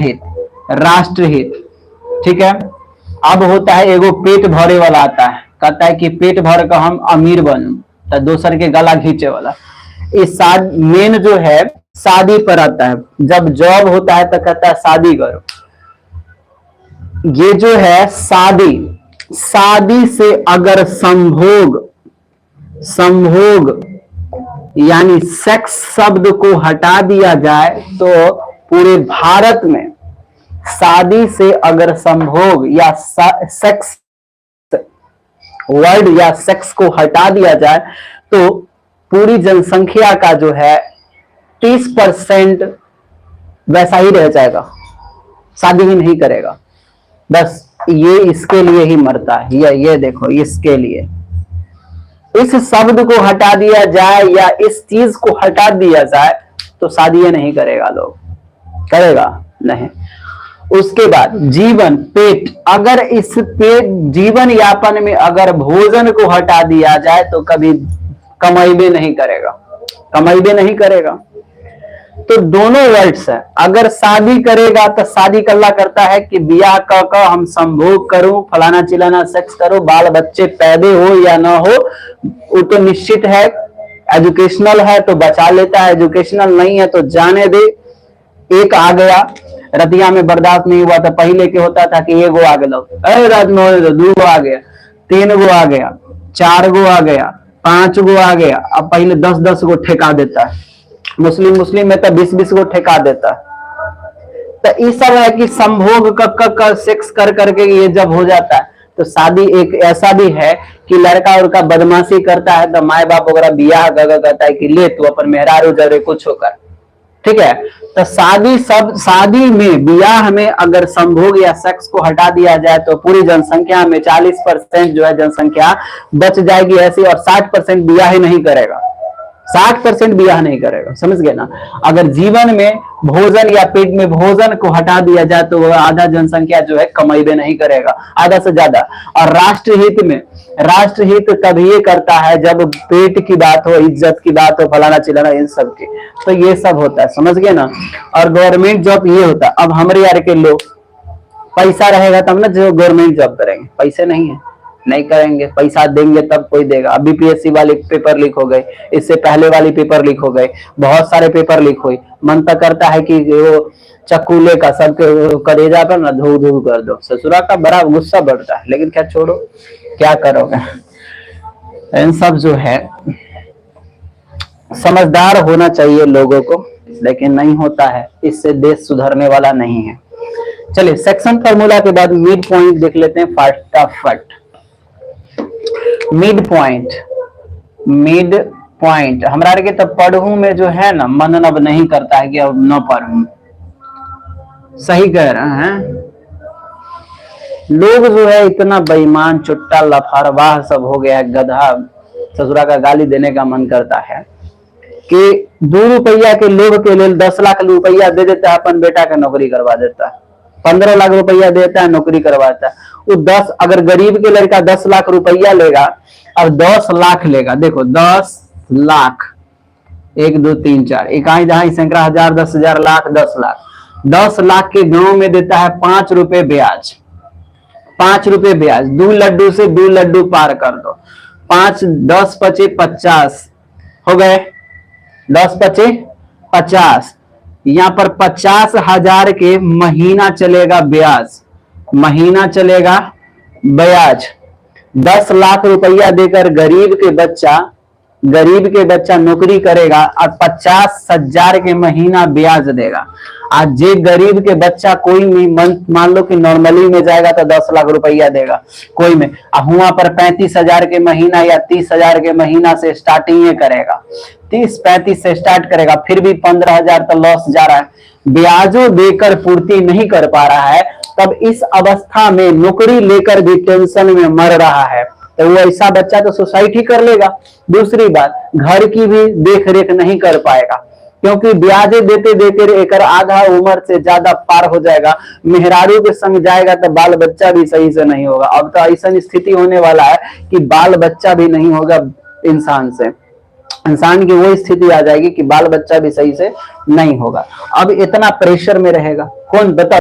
हित, राष्ट्र हित, ठीक है। अब होता है एगो पेट भरे वाला आता है, कहता है कि पेट भर कर हम अमीर बनूं, तो दोसर के गला खींचे वाला। इस मेन जो है शादी पर आता है, जब जॉब होता है तो कहता है शादी करो। ये जो है शादी, शादी से अगर संभोग यानी सेक्स शब्द को हटा दिया जाए तो पूरे भारत में शादी से अगर संभोग या सेक्स वर्ड या सेक्स को हटा दिया जाए तो पूरी जनसंख्या का जो है 30% वैसा ही रह जाएगा, शादी ही नहीं करेगा। बस ये इसके लिए ही मरता है। ये देखो, इसके लिए इस शब्द को हटा दिया जाए या इस चीज को हटा दिया जाए तो शादी ये नहीं करेगा, लोग करेगा नहीं। उसके बाद जीवन, पेट, अगर इस पेट जीवन यापन में अगर भोजन को हटा दिया जाए तो कभी कमाई नहीं करेगा, कमाई नहीं करेगा। तो दोनों वर्ड्स है। अगर शादी करेगा तो शादी कल्ला करता है कि बियाह का हम संभोग करूं, फलाना चिलाना सेक्स करो, बाल बच्चे पैदे हो या ना हो वो तो निश्चित है। एजुकेशनल है तो बचा लेता है, एजुकेशनल नहीं है तो जाने दे। एक आ गया रतिया में बर्दाश्त नहीं हुआ तो पहले के होता था कि एगो आ गया, रात में दो गो आ गया, 3 गो आ गया, 4 गो आ गया, 5 गो आ गया। अब पहले 10-10 गो ठेका देता है, मुस्लिम में तो 20-20 गो ठेका देता है। तो ये सब है कि संभोग का सेक्स कर करके ये जब हो जाता है तो शादी एक ऐसा भी है कि लड़का उड़का बदमाशी करता है तो माए बाप वगैरह बियाह कहता है कि ले तू अपन मेहरारू जरे कुछ होकर, ठीक है। तो शादी में, बियाह में अगर संभोग या सेक्स को हटा दिया जाए तो पूरी जनसंख्या में 40% जो है जनसंख्या बच जाएगी ऐसी, और 60% बियाह ही नहीं करेगा, 60% बियाह नहीं करेगा, समझ गए ना। अगर जीवन में भोजन या पेट में भोजन को हटा दिया जाए तो वह आधा जनसंख्या जो है कमाई नहीं करेगा, आधा से ज्यादा। और राष्ट्रहित में, राष्ट्रहित तभी ये करता है जब पेट की बात हो, इज्जत की बात हो, फलाना चिलाना इन सब की, तो ये सब होता है, समझ गए ना। और गवर्नमेंट जॉब ये होता है। अब हमारे यार के लोग पैसा रहेगा तब ना जो गवर्नमेंट जॉब करेंगे, पैसे नहीं है नहीं करेंगे, पैसा देंगे तब कोई देगा। अभी बीपीएससी वाले पेपर लीक हो गए, इससे पहले वाली पेपर लीक हो गए, बहुत सारे पेपर लीक हुई। मन तो करता है कि वो चक्कूले का सबके कलेजा पर ना धू धू कर दो, ससुरा का बड़ा गुस्सा बढ़ता है, लेकिन क्या छोड़ो, क्या करोगे। इन सब जो है समझदार होना चाहिए लोगों को, लेकिन नहीं होता है, इससे देश सुधरने वाला नहीं है। चलिए सेक्शन फार्मूला के बाद मिड पॉइंट देख लेते हैं फटाफट। मिड पॉइंट हमारा के तब पढ़ू में जो है ना मन अब नहीं करता है कि अब न पढ़ू। सही कह रहे हैं लोग, जो है इतना बेईमान चुट्टा लफारवाह सब हो गया है, गधा ससुरा का गाली देने का मन करता है कि 2 रुपया के लोभ के लिए 10 लाख रुपया दे देता है, अपन बेटा का नौकरी करवा देता है, 15 लाख रुपया देता है, नौकरी करवाता है। वो 10, अगर गरीब के लड़का 10 लाख रुपया लेगा और 10 लाख लेगा, देखो 10 लाख, 1 2 3 4 इकाई दहाई सैकड़ा हजार 10,000 लाख 10 लाख, 10 लाख के गांव में देता है 5 रुपए ब्याज, 5 रुपए ब्याज। 2 लड्डू से 2 लड्डू पार कर दो, 5 10 पचे 50 हो गए, 10 पचे 50, यहाँ पर 50,000 के महीना चलेगा ब्याज, महीना चलेगा ब्याज। 10 लाख रुपया देकर गरीब के बच्चा नौकरी करेगा और 50,000 के महीना ब्याज देगा। आज जे गरीब के बच्चा कोई भी मान लो कि नॉर्मली में जाएगा तो 10 लाख रुपया देगा कोई में, वहां पर 35,000 के महीना या 30,000 के महीना से स्टार्टिंग करेगा, 30-35 से स्टार्ट करेगा, फिर भी 15,000 तो लॉस जा रहा है, ब्याजों देकर पूर्ति नहीं कर पा रहा है। तब इस अवस्था में नौकरी लेकर भी टेंशन में मर रहा है, तो वो ऐसा बच्चा तो सुसाइड ही कर लेगा। दूसरी बात, घर की भी देख रेख नहीं कर पाएगा, क्योंकि ब्याजे देते देते एक आधा उम्र से ज्यादा पार हो जाएगा, मेहरारू के संग जाएगा तो बाल बच्चा भी सही से नहीं होगा। अब तो ऐसा स्थिति होने वाला है कि बाल बच्चा भी नहीं होगा इंसान से, इंसान की वो स्थिति आ जाएगी कि बाल बच्चा भी सही से नहीं होगा। अब इतना प्रेशर में रहेगा, कौन बता